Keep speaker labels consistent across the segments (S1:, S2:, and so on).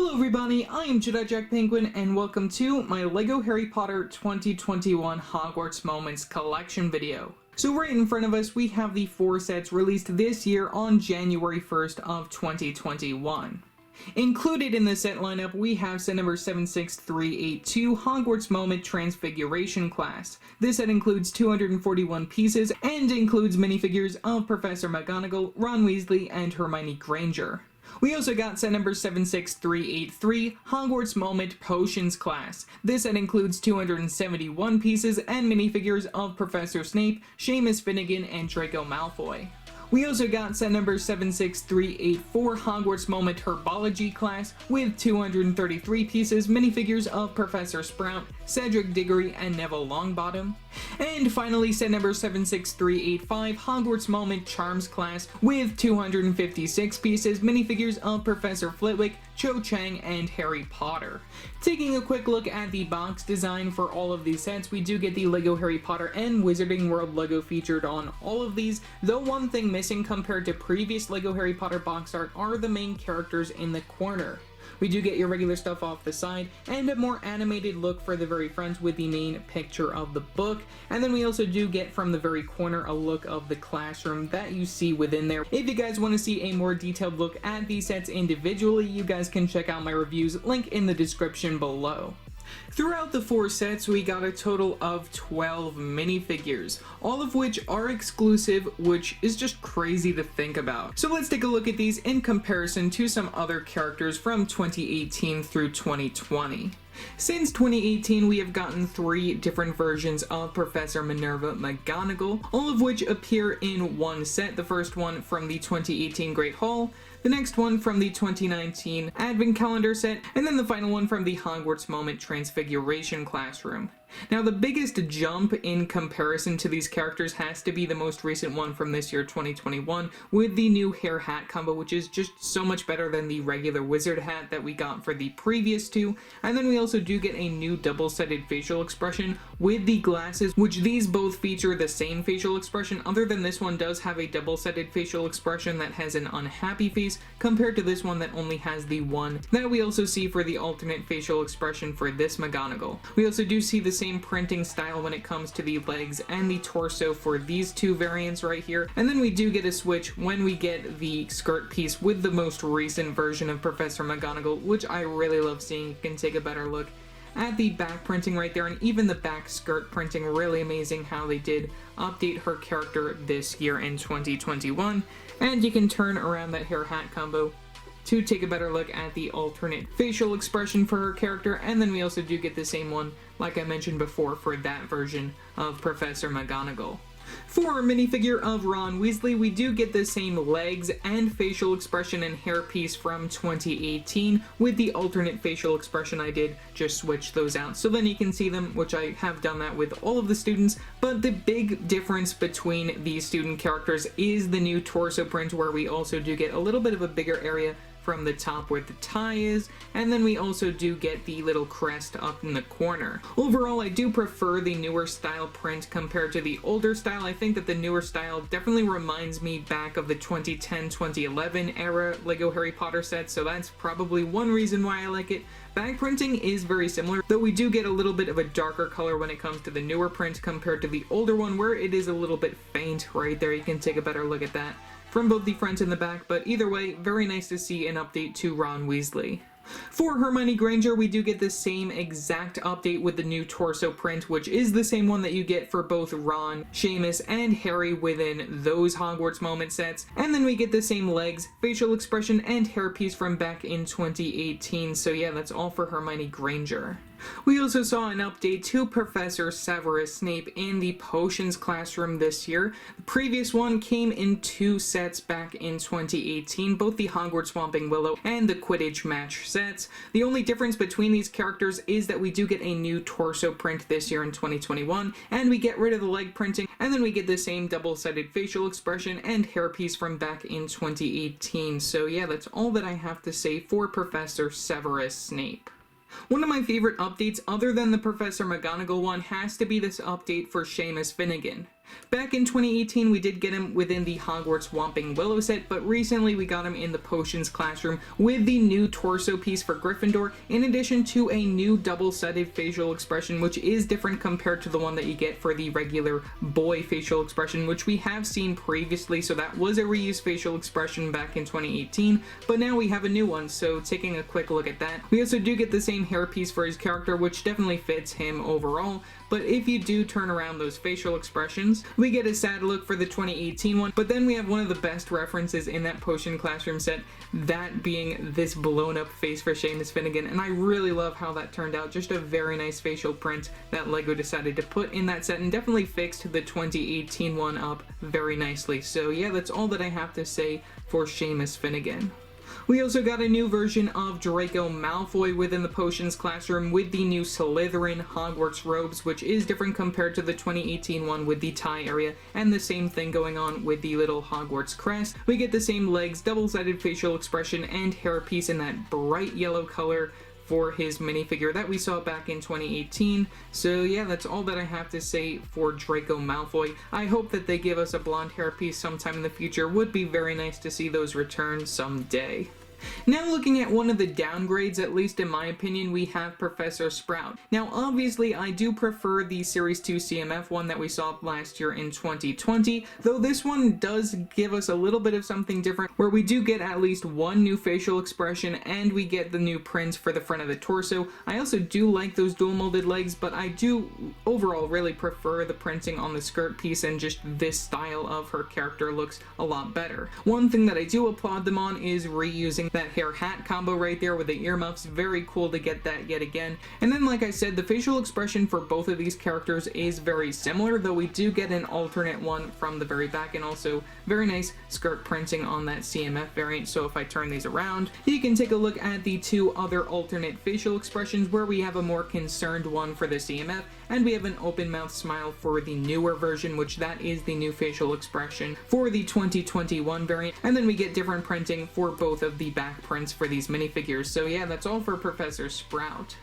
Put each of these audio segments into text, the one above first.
S1: Hello everybody, I am Jedi Jack Penguin and welcome to my LEGO Harry Potter 2021 Hogwarts Moments collection video. So right in front of us we have the 4 sets released this year on January 1st of 2021. Included in the set lineup we have set number 76382 Hogwarts Moment Transfiguration class. This set includes 241 pieces and includes minifigures of Professor McGonagall, Ron Weasley, and Hermione Granger. We also got set number 76383, Hogwarts Moment Potions class. This set includes 271 pieces and minifigures of Professor Snape, Severus Finnegan, and Draco Malfoy. We also got set number 76384, Hogwarts Moment Herbology class, with 233 pieces, minifigures of Professor Sprout, Cedric Diggory, and Neville Longbottom. And finally, set number 76385, Hogwarts Moment Charms class, with 256 pieces, minifigures of Professor Flitwick, Cho Chang, and Harry Potter. Taking a quick look at the box design for all of these sets, we do get the LEGO Harry Potter and Wizarding World logo featured on all of these, though one thing missing compared to previous LEGO Harry Potter box art are the main characters in the corner. We do get your regular stuff off the side, and a more animated look for the very front with the main picture of the book, and then we also do get from the very corner a look of the classroom that you see within there. If you guys want to see a more detailed look at these sets individually, you guys can check out my reviews, link in the description below. Throughout the 4 sets, we got a total of 12 minifigures, all of which are exclusive, which is just crazy to think about. So let's take a look at these in comparison to some other characters from 2018 through 2020. Since 2018, we have gotten 3 different versions of Professor Minerva McGonagall, all of which appear in one set. The first one from the 2018 Great Hall, the next one from the 2019 Advent Calendar set, and then the final one from the Hogwarts Moment Transfiguration Classroom. Now, the biggest jump in comparison to these characters has to be the most recent one from this year, 2021, with the new hair hat combo, which is just so much better than the regular wizard hat that we got for the previous 2. And then we also do get a new double-sided facial expression with the glasses, which these both feature the same facial expression, other than this one does have a double-sided facial expression that has an unhappy face, compared to this one that only has the one that we also see for the alternate facial expression for this McGonagall. We also do see the same printing style when it comes to the legs and the torso for these 2 variants right here, and then we do get a switch when we get the skirt piece with the most recent version of Professor McGonagall, which I really love seeing. You can take a better look at the back printing right there, and even the back skirt printing. Really amazing how they did update her character this year in 2021. And you can turn around that hair hat combo to take a better look at the alternate facial expression for her character, and then we also do get the same one, like I mentioned before, for that version of Professor McGonagall. For our minifigure of Ron Weasley, we do get the same legs and facial expression and hairpiece from 2018, with the alternate facial expression. I did just switch those out so then you can see them, which I have done that with all of the students, but the big difference between these student characters is the new torso print, where we also do get a little bit of a bigger area from the top where the tie is, and then we also do get the little crest up in the corner. Overall, I do prefer the newer style print compared to the older style. I think that the newer style definitely reminds me back of the 2010-2011 era LEGO Harry Potter set, so that's probably one reason why I like it. Back printing is very similar, though we do get a little bit of a darker color when it comes to the newer print compared to the older one, where it is a little bit faint right there. You can take a better look at that from both the front and the back, but either way, very nice to see an update to Ron Weasley. For Hermione Granger, we do get the same exact update with the new torso print, which is the same one that you get for both Ron, Seamus, and Harry within those Hogwarts Moment sets. And then we get the same legs, facial expression, and hairpiece from back in 2018, so yeah, that's all for Hermione Granger. We also saw an update to Professor Severus Snape in the Potions classroom this year. The previous one came in 2 sets back in 2018, both the Hogwarts Swamping Willow and the Quidditch match sets. The only difference between these characters is that we do get a new torso print this year in 2021, and we get rid of the leg printing, and then we get the same double-sided facial expression and hairpiece from back in 2018. So yeah, that's all that I have to say for Professor Severus Snape. One of my favorite updates, other than the Professor McGonagall one, has to be this update for Seamus Finnegan. Back in 2018, we did get him within the Hogwarts Whomping Willow set, but recently we got him in the Potions classroom with the new torso piece for Gryffindor, in addition to a new double-sided facial expression, which is different compared to the one that you get for the regular boy facial expression, which we have seen previously. So that was a reused facial expression back in 2018, but now we have a new one, so taking a quick look at that. We also do get the same hairpiece for his character, which definitely fits him overall, but if you do turn around those facial expressions, we get a sad look for the 2018 one, but then we have one of the best references in that Potion classroom set, that being this blown up face for Severus Finnegan, and I really love how that turned out. Just a very nice facial print that LEGO decided to put in that set, and definitely fixed the 2018 one up very nicely. So yeah, that's all that I have to say for Seamus Finnegan. We also got a new version of Draco Malfoy within the Potions classroom with the new Slytherin Hogwarts robes, which is different compared to the 2018 one with the tie area, and the same thing going on with the little Hogwarts crest. We get the same legs, double-sided facial expression, and hairpiece in that bright yellow color for his minifigure that we saw back in 2018. So yeah, that's all that I have to say for Draco Malfoy. I hope that they give us a blonde hairpiece sometime in the future. Would be very nice to see those return someday. Now looking at one of the downgrades, at least in my opinion, we have Professor Sprout. Now obviously I do prefer the Series 2 CMF one that we saw last year in 2020, though this one does give us a little bit of something different, where we do get at least one new facial expression and we get the new prints for the front of the torso. I also do like those dual molded legs, but I do overall really prefer the printing on the skirt piece, and just this style of her character looks a lot better. One thing that I do applaud them on is reusing that hair hat combo right there with the earmuffs. Very cool to get that yet again. And then like I said, the facial expression for both of these characters is very similar, though we do get an alternate one from the very back, and also very nice skirt printing on that CMF variant. So if I turn these around, you can take a look at the two other alternate facial expressions, where we have a more concerned one for the CMF, and we have an open mouth smile for the newer version, which that is the new facial expression for the 2021 variant. And then we get different printing for both of the back prints for these minifigures. So yeah, that's all for Professor Sprout.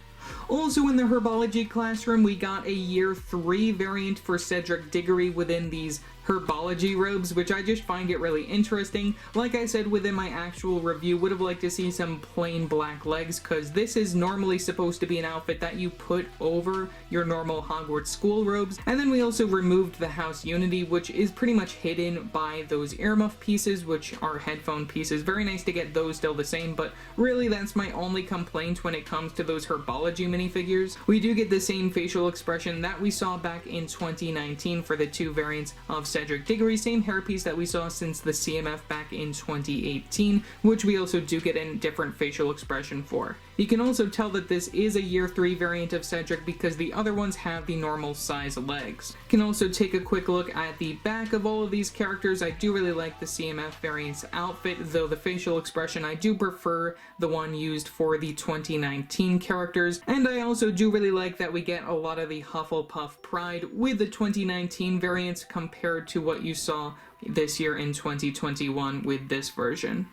S1: Also in the Herbology classroom, we got a Year 3 variant for Cedric Diggory within these Herbology robes, which I just find it really interesting. Like I said within my actual review, would have liked to see some plain black legs, because this is normally supposed to be an outfit that you put over your normal Hogwarts school robes. And then we also removed the House Unity, which is pretty much hidden by those earmuff pieces, which are headphone pieces. Very nice to get those still the same, but really that's my only complaint when it comes to those Herbology minifigures. We do get the same facial expression that we saw back in 2019 for the two variants of Cedric Diggory, same hairpiece that we saw since the CMF back in 2018, which we also do get a different facial expression for. You can also tell that this is a Year 3 variant of Cedric because the other ones have the normal size legs. You can also take a quick look at the back of all of these characters. I do really like the CMF variant's outfit, though the facial expression I do prefer the one used for the 2019 characters, and I also do really like that we get a lot of the Hufflepuff pride with the 2019 variants compared to what you saw this year in 2021 with this version.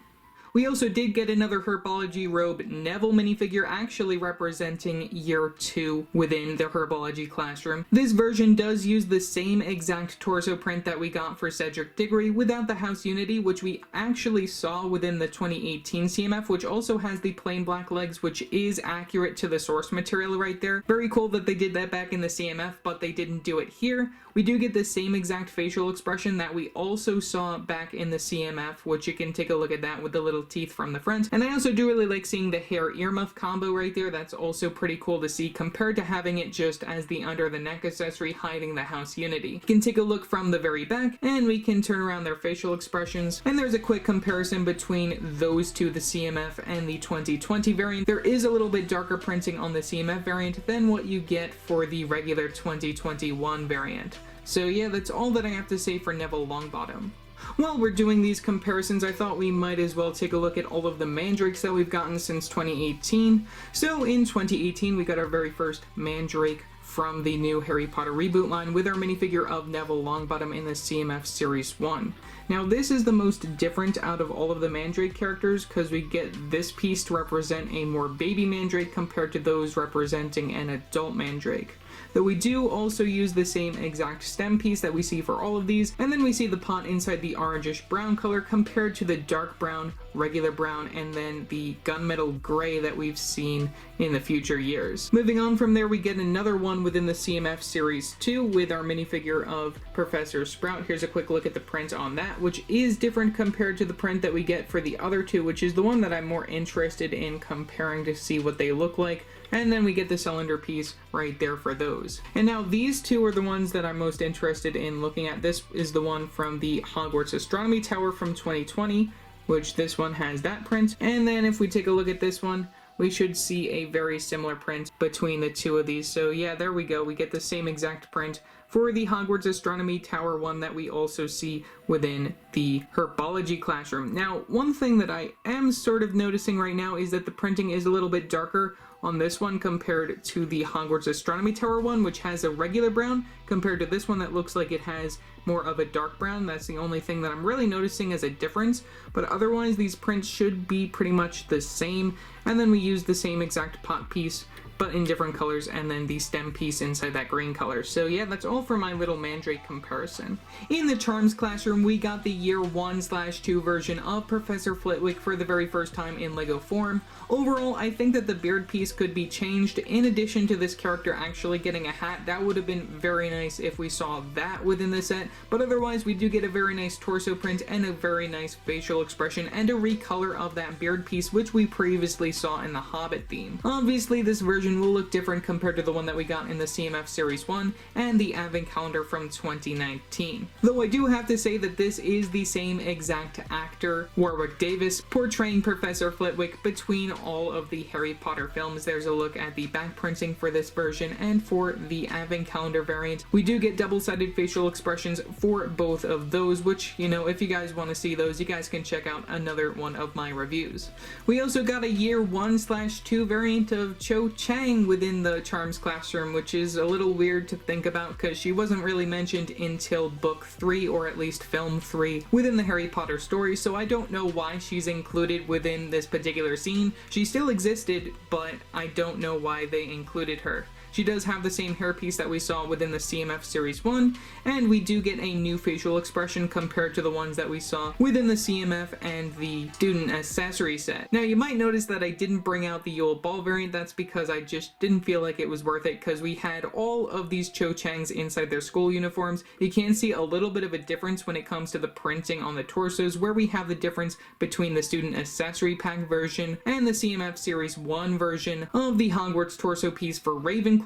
S1: We also did get another Herbology robe Neville minifigure, actually representing Year 2 within the Herbology classroom. This version does use the same exact torso print that we got for Cedric Diggory without the House Unity, which we actually saw within the 2018 CMF, which also has the plain black legs, which is accurate to the source material right there. Very cool that they did that back in the CMF, but they didn't do it here. We do get the same exact facial expression that we also saw back in the CMF, which you can take a look at that with the little teeth from the front. And I also do really like seeing the hair earmuff combo right there. That's also pretty cool to see compared to having it just as the under the neck accessory hiding the House Unity. You can take a look from the very back and we can turn around their facial expressions, and there's a quick comparison between those two, the CMF and the 2020 variant. There is a little bit darker printing on the CMF variant than what you get for the regular 2021 variant. So yeah, that's all that I have to say for Neville Longbottom. While we're doing these comparisons, I thought we might as well take a look at all of the mandrakes that we've gotten since 2018. So in 2018, we got our very first mandrake from the new Harry Potter reboot line with our minifigure of Neville Longbottom in the CMF Series 1. Now this is the most different out of all of the mandrake characters because we get this piece to represent a more baby mandrake compared to those representing an adult mandrake. Though we do also use the same exact stem piece that we see for all of these, and then we see the pot inside the orangish brown color compared to the dark brown, regular brown, and then the gunmetal gray that we've seen in the future years. Moving on from there, we get another one within the CMF Series 2 with our minifigure of Professor Sprout. Here's a quick look at the print on that, which is different compared to the print that we get for the other two, which is the one that I'm more interested in comparing to see what they look like. And then we get the cylinder piece right there for those. And now these two are the ones that I'm most interested in looking at. This is the one from the Hogwarts Astronomy Tower from 2020, which this one has that print. And then if we take a look at this one, we should see a very similar print between the two of these. So yeah, there we go. We get the same exact print for the Hogwarts Astronomy Tower one that we also see within the Herbology Classroom. Now, one thing that I am sort of noticing right now is that the printing is a little bit darker on this one compared to the Hogwarts Astronomy Tower one, which has a regular brown, compared to this one that looks like it has more of a dark brown. That's the only thing that I'm really noticing as a difference, but otherwise these prints should be pretty much the same. And then we use the same exact pot piece, but in different colors, and then the stem piece inside that green color. So yeah, that's all for my little Mandrake comparison. In the Charms Classroom, we got the Year 1/2 version of Professor Flitwick for the very first time in LEGO form. Overall, I think that the beard piece could be changed. In addition to this character actually getting a hat, that would have been very nice if we saw that within the set, but otherwise we do get a very nice torso print and a very nice facial expression and a recolor of that beard piece, which we previously saw in the Hobbit theme. Obviously, this version will look different compared to the one that we got in the CMF Series 1 and the Advent Calendar from 2019. Though I do have to say that this is the same exact actor, Warwick Davis, portraying Professor Flitwick between all of the Harry Potter films. There's a look at the back printing for this version, and for the Advent Calendar variant, we do get double-sided facial expressions for both of those, which, you know, if you guys want to see those, you guys can check out another one of my reviews. We also got a Year 1/2 variant of Cho Chang within the Charms Classroom, which is a little weird to think about because she wasn't really mentioned until book 3, or at least film 3, within the Harry Potter story, so I don't know why she's included within this particular scene. She still existed, but I don't know why they included her. She does have the same hairpiece that we saw within the CMF Series 1, and we do get a new facial expression compared to the ones that we saw within the CMF and the Student Accessory set. Now, you might notice that I didn't bring out the Yule Ball variant. That's because I just didn't feel like it was worth it, because we had all of these Cho Changs inside their school uniforms. You can see a little bit of a difference when it comes to the printing on the torsos, where we have the difference between the Student Accessory Pack version and the CMF Series 1 version of the Hogwarts torso piece for Ravenclaw.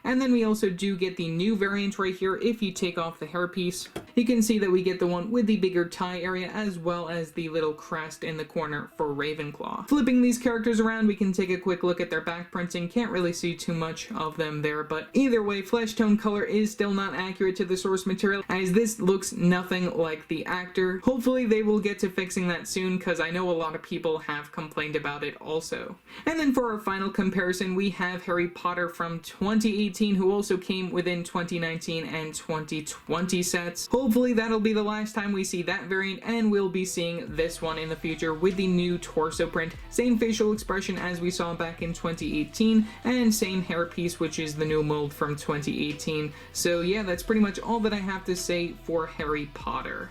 S1: And then we also do get the new variant right here. If you take off the hairpiece, you can see that we get the one with the bigger tie area, as well as the little crest in the corner for Ravenclaw. Flipping these characters around, we can take a quick look at their back printing. Can't really see too much of them there, but either way, flesh tone color is still not accurate to the source material, as this looks nothing like the actor. Hopefully they will get to fixing that soon, because I know a lot of people have complained about it also. And then for our final comparison, we have Harry Potter from 2018, who also came within 2019 and 2020 sets. Hopefully that'll be the last time we see that variant, and we'll be seeing this one in the future with the new torso print. Same facial expression as we saw back in 2018, and same hairpiece, which is the new mold from 2018. So yeah, that's pretty much all that I have to say for Harry Potter.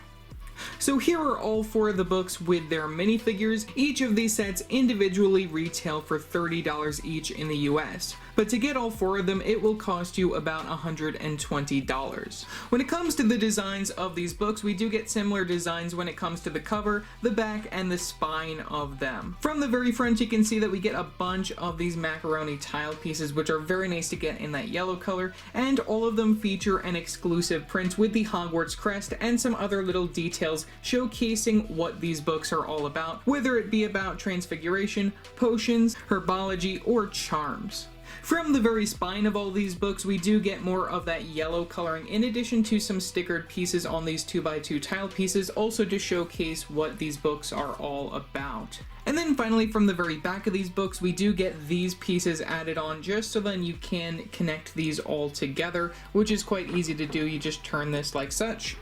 S1: So here are all 4 of the books with their minifigures. Each of these sets individually retail for $30 each in the US. But to get all 4 of them, it will cost you about $120. When it comes to the designs of these books, we do get similar designs when it comes to the cover, the back, and the spine of them. From the very front, you can see that we get a bunch of these macaroni tile pieces, which are very nice to get in that yellow color, and all of them feature an exclusive print with the Hogwarts crest and some other little details showcasing what these books are all about, whether it be about transfiguration, potions, herbology, or charms. From the very spine of all these books, we do get more of that yellow coloring, in addition to some stickered pieces on these 2x2 tile pieces, also to showcase what these books are all about. And then finally, from the very back of these books, we do get these pieces added on, just so then you can connect these all together, which is quite easy to do. You just turn this like such,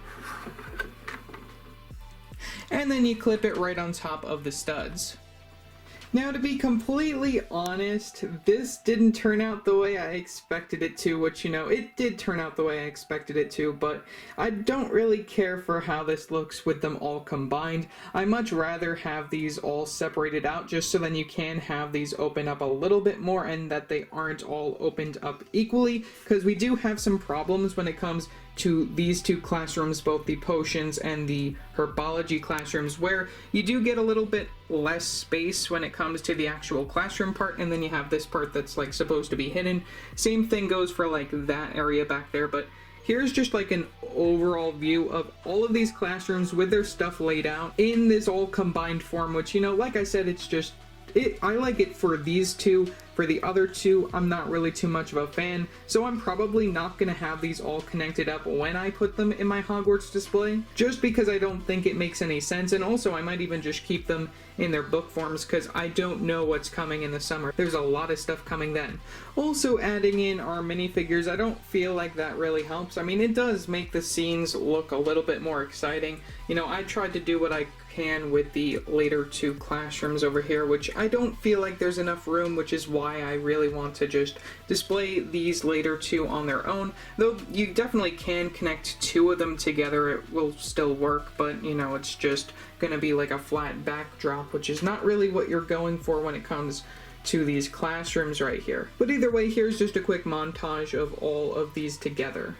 S1: and then you clip it right on top of the studs. Now, to be completely honest, this didn't turn out the way I expected it to, which, you know, it did turn out the way I expected it to, but I don't really care for how this looks with them all combined. I much rather have these all separated out, just so then you can have these open up a little bit more and that they aren't all opened up equally, because we do have some problems when it comes to these two classrooms, both the potions and the herbology classrooms, where you do get a little bit less space when it comes to the actual classroom part, and then you have this part that's like supposed to be hidden. Same thing goes for like that area back there, but here's just like an overall view of all of these classrooms with their stuff laid out in this all combined form, which, you know, like I said, it's just I like it for these two. For the other two, I'm not really too much of a fan, so I'm probably not going to have these all connected up when I put them in my Hogwarts display, just because I don't think it makes any sense, and also I might even just keep them in their book forms, because I don't know what's coming in the summer. There's a lot of stuff coming then. Also, adding in our minifigures, I don't feel like that really helps. I mean, it does make the scenes look a little bit more exciting. You know, I tried to do what I can with the later two classrooms over here, which I don't feel like there's enough room, which is why I really want to just display these later two on their own. Though you definitely can connect two of them together, it will still work, but you know, it's just gonna be like a flat backdrop, which is not really what you're going for when it comes to these classrooms right here. But either way, here's just a quick montage of all of these together.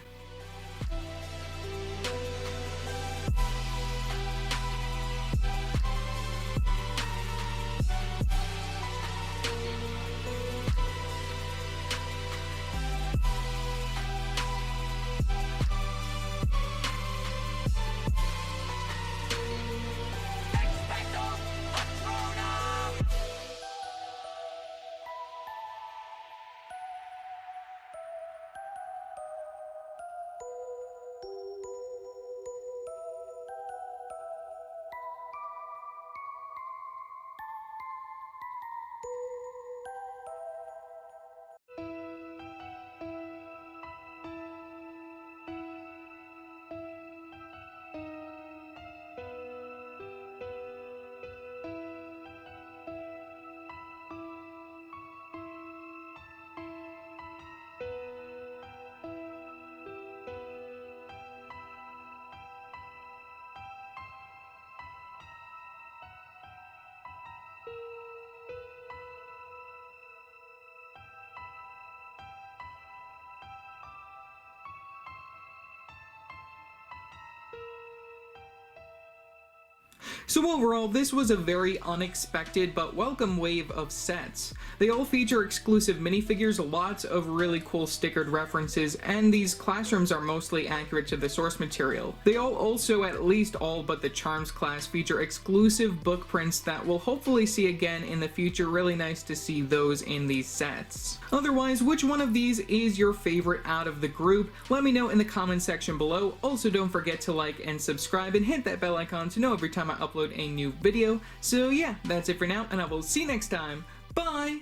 S1: So overall, this was a very unexpected but welcome wave of sets. They all feature exclusive minifigures, lots of really cool stickered references, and these classrooms are mostly accurate to the source material. They all also, at least all but the Charms class, feature exclusive book prints that we'll hopefully see again in the future. Really nice to see those in these sets. Otherwise, which one of these is your favorite out of the group? Let me know in the comment section below. Also, don't forget to like and subscribe and hit that bell icon to know every time I upload a new video. So yeah, that's it for now, and I will see you next time. Bye!